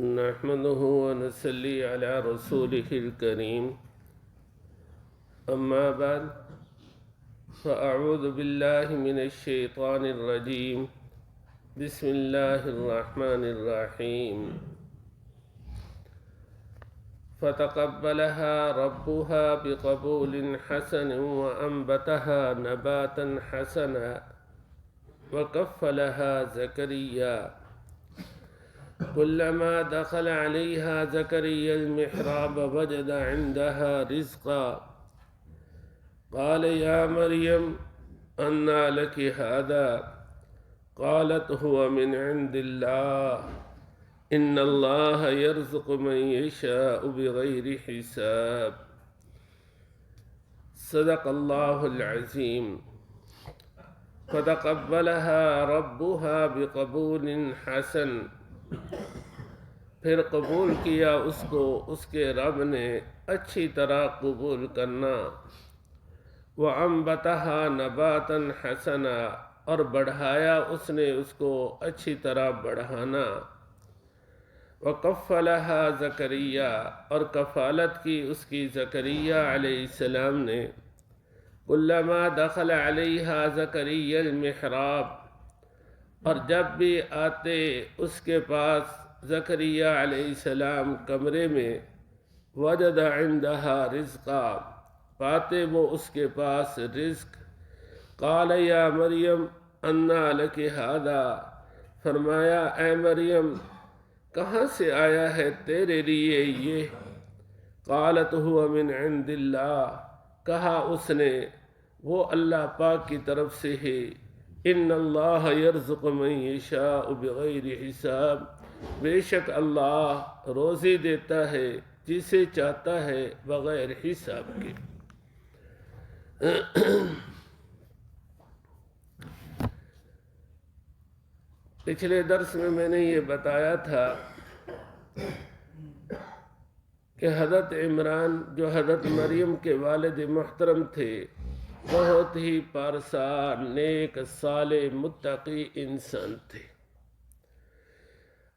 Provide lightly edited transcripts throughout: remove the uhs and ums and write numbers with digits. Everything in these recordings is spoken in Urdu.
نحمده ونصلي على رسوله الكريم أما بعد فأعوذ بالله من الشيطان الرجيم بسم الله الرحمن الرحيم فتقبلها ربها بقبول حسن وأنبتها نباتا حسنا وكفلها زكريا كلما دخل عليها زكريا المحراب وجد عندها رزقا قال يا مريم أنى لك هذا قالت هو من عند الله إن الله يرزق من يشاء بغير حساب صدق الله العظيم فتقبلها ربها بقبول حسن پھر قبول کیا اس کو اس کے رب نے اچھی طرح قبول کرنا وَأَنبَتَهَا نَبَاتًا حَسَنًا اور بڑھایا اس نے اس کو اچھی طرح بڑھانا وَكَفَّلَهَا زَكَرِيَّا اور کفالت کی اس کی زکریا علیہ السلام نے كُلَّمَا دَخَلَ عَلَيْهَا زَكَرِيَّا الْمِحْرَابَ اور جب بھی آتے اس کے پاس زکریا علیہ السلام کمرے میں وجد عندها رزقا پاتے وہ اس کے پاس رزق قال یا مریم انا لک هذا فرمایا اے مریم کہاں سے آیا ہے تیرے لیے یہ قالت هو من عند اللہ کہا اس نے وہ اللہ پاک کی طرف سے ہے ان اللہ یرزق من یشاء بغیر حساب بے شک اللہ روزی دیتا ہے جسے چاہتا ہے بغیر حساب کے پچھلے درس میں نے یہ بتایا تھا کہ حضرت عمران جو حضرت مریم کے والد محترم تھے بہت ہی پارسا نیک صالح متقی انسان تھے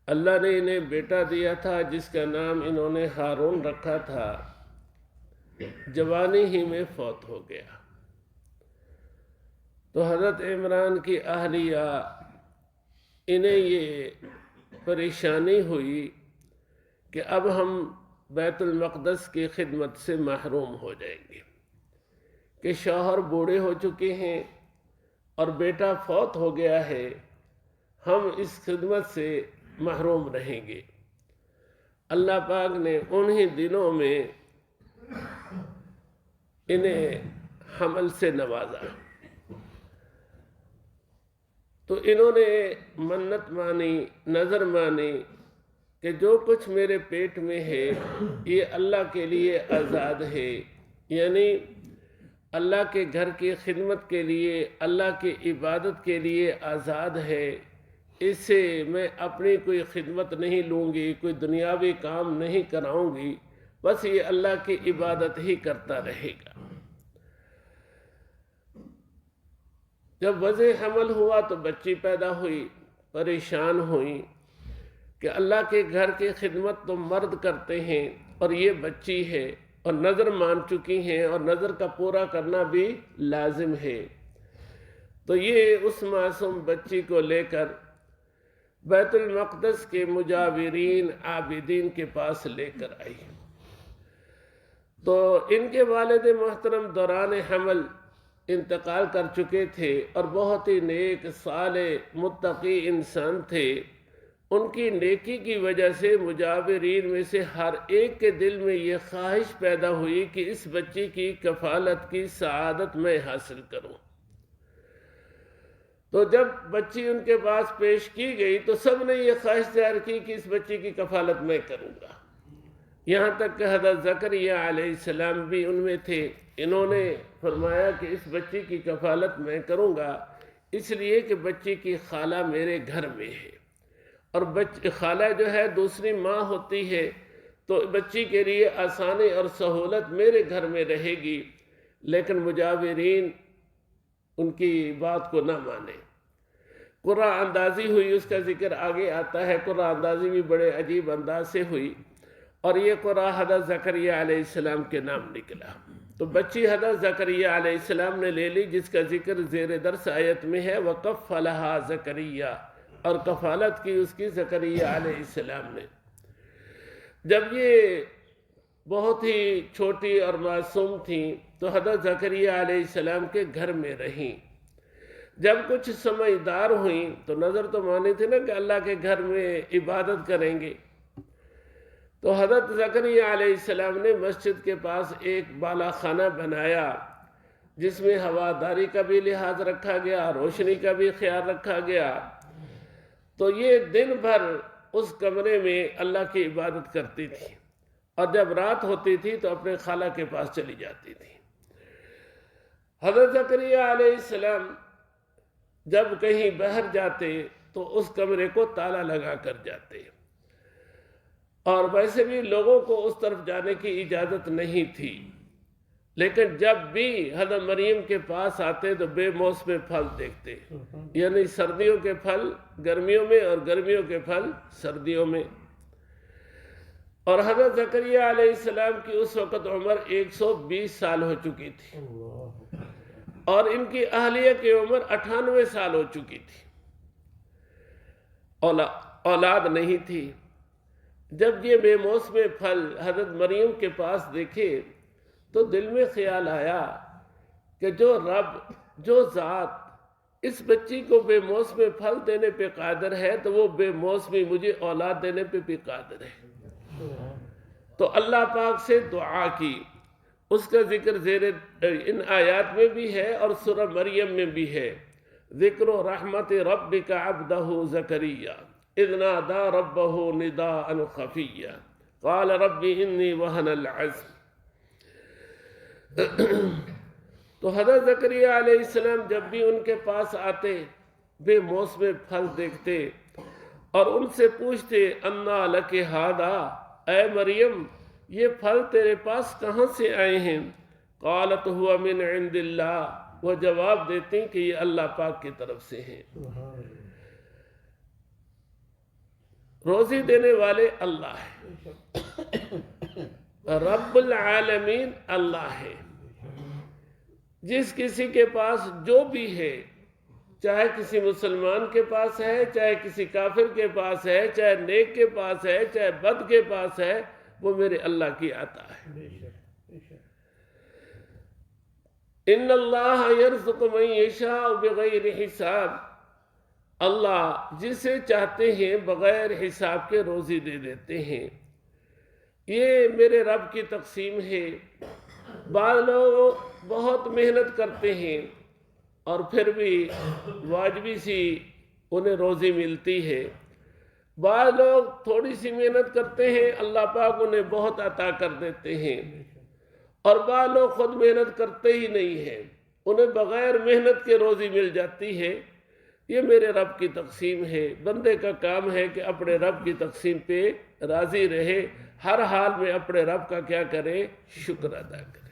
اللہ نے انہیں بیٹا دیا تھا جس کا نام انہوں نے ہارون رکھا تھا جوانی ہی میں فوت ہو گیا تو حضرت عمران کی اہلیہ انہیں یہ پریشانی ہوئی کہ اب ہم بیت المقدس کی خدمت سے محروم ہو جائیں گے کہ شوہر بوڑھے ہو چکے ہیں اور بیٹا فوت ہو گیا ہے ہم اس خدمت سے محروم رہیں گے اللہ پاک نے انہی دنوں میں انہیں حمل سے نوازا تو انہوں نے منت مانی نظر مانی کہ جو کچھ میرے پیٹ میں ہے یہ اللہ کے لیے آزاد ہے یعنی اللہ کے گھر کی خدمت کے لیے اللہ کی عبادت کے لیے آزاد ہے اس سے میں اپنی کوئی خدمت نہیں لوں گی کوئی دنیاوی کام نہیں کراؤں گی بس یہ اللہ کی عبادت ہی کرتا رہے گا جب وضع حمل ہوا تو بچی پیدا ہوئی پریشان ہوئی کہ اللہ کے گھر کی خدمت تو مرد کرتے ہیں اور یہ بچی ہے اور نظر مان چکی ہیں اور نظر کا پورا کرنا بھی لازم ہے تو یہ اس معصوم بچی کو لے کر بیت المقدس کے مجاورین عابدین کے پاس لے کر آئی تو ان کے والد محترم دوران حمل انتقال کر چکے تھے اور بہت ہی نیک صالح متقی انسان تھے ان کی نیکی کی وجہ سے مجاورین میں سے ہر ایک کے دل میں یہ خواہش پیدا ہوئی کہ اس بچی کی کفالت کی سعادت میں حاصل کروں تو جب بچی ان کے پاس پیش کی گئی تو سب نے یہ خواہش ظاہر کی کہ اس بچی کی کفالت میں کروں گا یہاں تک کہ حضرت زکریا علیہ السلام بھی ان میں تھے انہوں نے فرمایا کہ اس بچی کی کفالت میں کروں گا اس لیے کہ بچی کی خالہ میرے گھر میں ہے اور خالہ جو ہے دوسری ماں ہوتی ہے تو بچی کے لیے آسانی اور سہولت میرے گھر میں رہے گی لیکن مجاورین ان کی بات کو نہ مانے قرآن اندازی ہوئی، اس کا ذکر آگے آتا ہے۔ قرآن اندازی بھی بڑے عجیب انداز سے ہوئی، اور یہ قرآن حضرت زکریہ علیہ السلام کے نام نکلا۔ تو بچی حضرت زکریہ علیہ السلام نے لے لی، جس کا ذکر زیر درس آیت میں ہے، وَكَفَّلَهَا زَكَرِيَّا، اور کفالت کی اس کی زکریہ علیہ السلام نے۔ جب یہ بہت ہی چھوٹی اور معصوم تھیں تو حضرت زکریہ علیہ السلام کے گھر میں رہیں۔ جب کچھ سمجھدار ہوئیں تو نظر تو مانی تھی نا کہ اللہ کے گھر میں عبادت کریں گے، تو حضرت زکریہ علیہ السلام نے مسجد کے پاس ایک بالا خانہ بنایا، جس میں ہواداری کا بھی لحاظ رکھا گیا، روشنی کا بھی خیال رکھا گیا۔ تو یہ دن بھر اس کمرے میں اللہ کی عبادت کرتی تھی، اور جب رات ہوتی تھی تو اپنے خالہ کے پاس چلی جاتی تھی۔ حضرت زکریہ علیہ السلام جب کہیں باہر جاتے تو اس کمرے کو تالا لگا کر جاتے، اور ویسے بھی لوگوں کو اس طرف جانے کی اجازت نہیں تھی، لیکن جب بھی حضرت مریم کے پاس آتے تو بے موسم پھل دیکھتے، یعنی سردیوں کے پھل گرمیوں میں اور گرمیوں کے پھل سردیوں میں۔ اور حضرت زکریہ علیہ السلام کی اس وقت عمر 120 سال ہو چکی تھی، اور ان کی اہلیہ کی عمر 98 سال ہو چکی تھی، اولاد نہیں تھی۔ جب یہ بے موسم پھل حضرت مریم کے پاس دیکھے تو دل میں خیال آیا کہ جو رب، جو ذات اس بچی کو بے موسم پھل دینے پہ قادر ہے تو وہ بے موسمی مجھے اولاد دینے پہ بھی قادر ہے۔ تو اللہ پاک سے دعا کی، اس کا ذکر زیر ان آیات میں بھی ہے اور سورہ مریم میں بھی ہے۔ ذکر رحمت ربک عبدہ زکریا اذ نادى ربه نداء خفيا قال رب انی وهن العظم۔ تو حضرت زکریا علیہ السلام جب بھی ان کے پاس آتے، بے موسم پھل دیکھتے اور ان سے پوچھتے انا لک ھذا، اے مریم یہ پھل تیرے پاس کہاں سے آئے ہیں؟ قالت هو من عند اللہ، وہ جواب دیتے کہ یہ اللہ پاک کی طرف سے ہیں۔ روزی دینے والے اللہ ہے، رب العالمین اللہ ہے۔ جس کسی کے پاس جو بھی ہے، چاہے کسی مسلمان کے پاس ہے، چاہے کسی کافر کے پاس ہے، چاہے نیک کے پاس ہے، چاہے بد کے پاس ہے، وہ میرے اللہ کی عطا ہے۔ ان اللہ یرزق من یشاء بغیر حساب، اللہ جسے چاہتے ہیں بغیر حساب کے روزی دے دیتے ہیں۔ یہ میرے رب کی تقسیم ہے۔ بعض لوگ بہت محنت کرتے ہیں اور پھر بھی واجبی سی انہیں روزی ملتی ہے، بعض لوگ تھوڑی سی محنت کرتے ہیں، اللہ پاک انہیں بہت عطا کر دیتے ہیں، اور بعض لوگ خود محنت کرتے ہی نہیں ہیں، انہیں بغیر محنت کے روزی مل جاتی ہے۔ یہ میرے رب کی تقسیم ہے۔ بندے کا کام ہے کہ اپنے رب کی تقسیم پہ راضی رہے، ہر حال میں اپنے رب کا کیا کرے؟ شکر ادا کرے۔